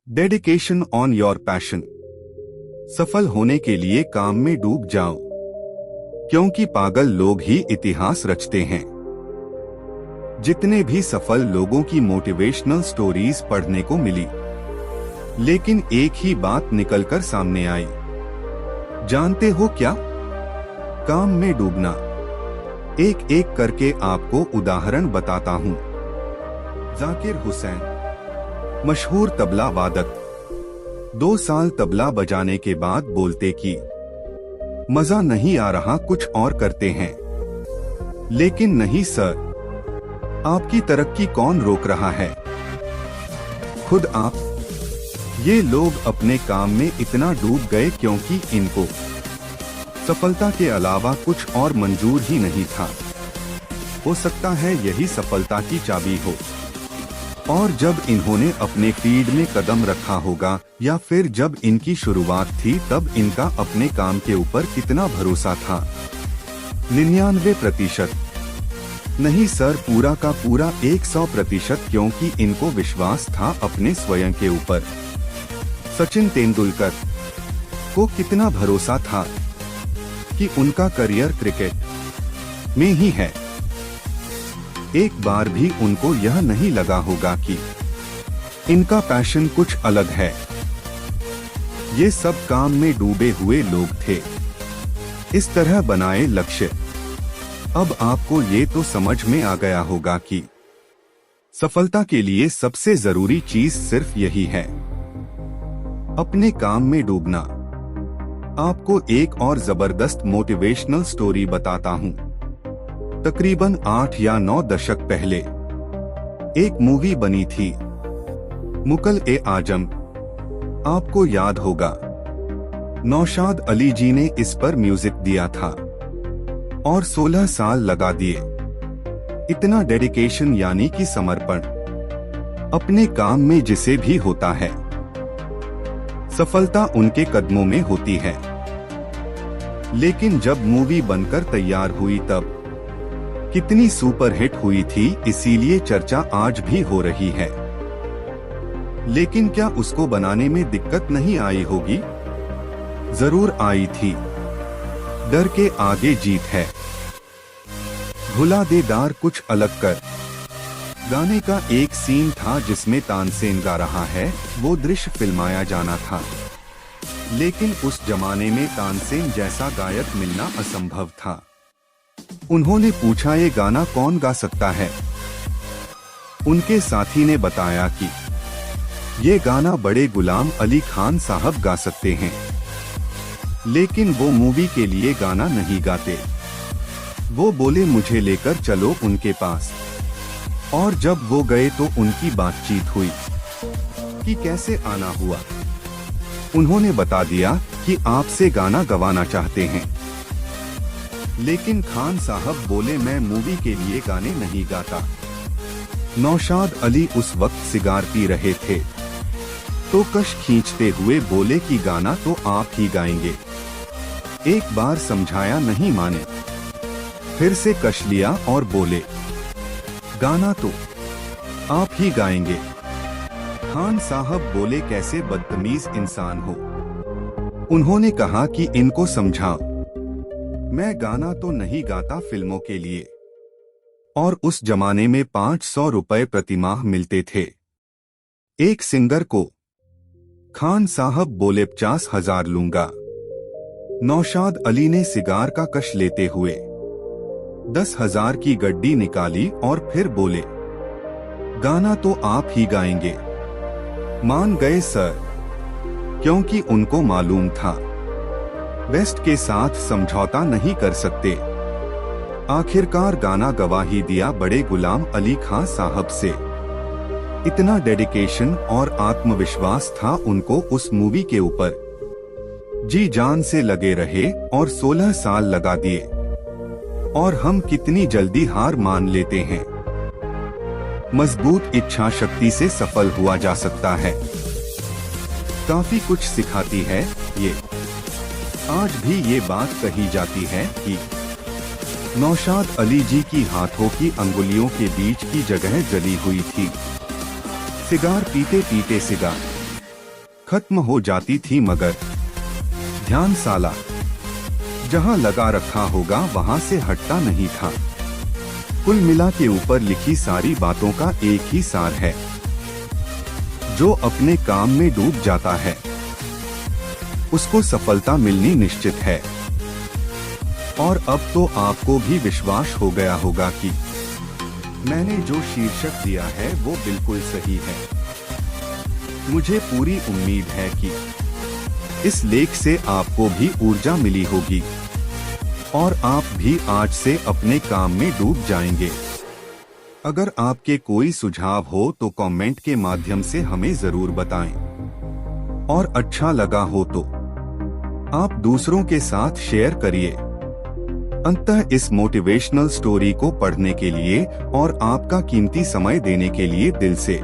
Dedication on your passion. सफल होने के लिए काम में डूब जाओ, क्योंकि पागल लोग ही इतिहास रचते हैं। जितने भी सफल लोगों की मोटिवेशनल स्टोरीज पढ़ने को मिली, लेकिन एक ही बात निकलकर सामने आई। जानते हो क्या? काम में डूबना। एक एक करके आपको उदाहरण बताता हूँ। जाकिर हुसैन, मशहूर तबला वादक, 2 साल तबला बजाने के बाद बोलते कि मजा नहीं आ रहा, कुछ और करते हैं। लेकिन नहीं सर, आपकी तरक्की कौन रोक रहा है? खुद आप। ये लोग अपने काम में इतना डूब गए क्योंकि इनको सफलता के अलावा कुछ और मंजूर ही नहीं था। हो सकता है यही सफलता की चाबी हो। और जब इन्होंने अपने फील्ड में कदम रखा होगा, या फिर जब इनकी शुरुआत थी, तब इनका अपने काम के ऊपर कितना भरोसा था? 99% नहीं सर, पूरा का पूरा 100%, क्योंकि इनको विश्वास था अपने स्वयं के ऊपर। सचिन तेंदुलकर को कितना भरोसा था कि उनका करियर क्रिकेट में ही है। एक बार भी उनको यह नहीं लगा होगा कि इनका पैशन कुछ अलग है। ये सब काम में डूबे हुए लोग थे। इस तरह बनाए लक्ष्य। अब आपको ये तो समझ में आ गया होगा कि सफलता के लिए सबसे जरूरी चीज सिर्फ यही है, अपने काम में डूबना। आपको एक और जबरदस्त मोटिवेशनल स्टोरी बताता हूँ। तकरीबन 8 या 9 दशक पहले एक मूवी बनी थी, मुगल-ए-आजम। आपको याद होगा, नौशाद अली जी ने इस पर म्यूजिक दिया था और 16 साल लगा दिए। इतना डेडिकेशन, यानी कि समर्पण अपने काम में जिसे भी होता है, सफलता उनके कदमों में होती है। लेकिन जब मूवी बनकर तैयार हुई तब कितनी सुपरहिट हुई थी, इसीलिए चर्चा आज भी हो रही है। लेकिन क्या उसको बनाने में दिक्कत नहीं आई होगी? जरूर आई थी। डर के आगे जीत है। भुला दे डार कुछ अलग कर गाने का एक सीन था जिसमें तानसेन गा रहा है। वो दृश्य फिल्माया जाना था, लेकिन उस जमाने में तानसेन जैसा गायक मिलना असंभव था। उन्होंने पूछा, ये गाना कौन गा सकता है? उनके साथी ने बताया कि ये गाना बड़े गुलाम अली खान साहब गा सकते हैं, लेकिन वो मूवी के लिए गाना नहीं गाते। वो बोले, मुझे लेकर चलो उनके पास। और जब वो गए तो उनकी बातचीत हुई कि कैसे आना हुआ। उन्होंने बता दिया कि आपसे गाना गवाना चाहते हैं, लेकिन खान साहब बोले, मैं मूवी के लिए गाने नहीं गाता। नौशाद अली उस वक्त सिगार पी रहे थे, तो कश खींचते हुए बोले कि गाना तो आप ही गाएंगे। एक बार समझाया, नहीं माने। फिर से कश लिया और बोले, गाना तो आप ही गाएंगे। खान साहब बोले, कैसे बदतमीज इंसान हो। उन्होंने कहा कि इनको समझाओ, मैं गाना तो नहीं गाता फिल्मों के लिए। और उस जमाने में 500 रुपए प्रतिमाह मिलते थे एक सिंगर को। खान साहब बोले, 50,000 लूंगा। नौशाद अली ने सिगार का कश लेते हुए 10,000 की गड्डी निकाली और फिर बोले, गाना तो आप ही गाएंगे। मान गए सर, क्योंकि उनको मालूम था वेस्ट के साथ समझौता नहीं कर सकते। आखिरकार गाना गवा ही दिया बड़े गुलाम अली खान साहब से। इतना डेडिकेशन और आत्मविश्वास था उनको उस मूवी के ऊपर। जी जान से लगे रहे और 16 साल लगा दिए। और हम कितनी जल्दी हार मान लेते हैं। मजबूत इच्छा शक्ति से सफल हुआ जा सकता है। काफी कुछ सिखाती है ये। आज भी ये बात कही जाती है कि नौशाद अली जी की हाथों की अंगुलियों के बीच की जगह जली हुई थी। सिगार पीते पीते सिगार खत्म हो जाती थी, मगर ध्यान साला जहां लगा रखा होगा वहां से हटता नहीं था। कुल मिला के ऊपर लिखी सारी बातों का एक ही सार है, जो अपने काम में डूब जाता है उसको सफलता मिलनी निश्चित है। और अब तो आपको भी विश्वास हो गया होगा कि मैंने जो शीर्षक दिया है वो बिल्कुल सही है। मुझे पूरी उम्मीद है कि इस लेख से आपको भी ऊर्जा मिली होगी और आप भी आज से अपने काम में डूब जाएंगे। अगर आपके कोई सुझाव हो तो कमेंट के माध्यम से हमें जरूर बताएं, और अच्छा लगा हो तो आप दूसरों के साथ शेयर करिए। अंततः इस मोटिवेशनल स्टोरी को पढ़ने के लिए और आपका कीमती समय देने के लिए दिल से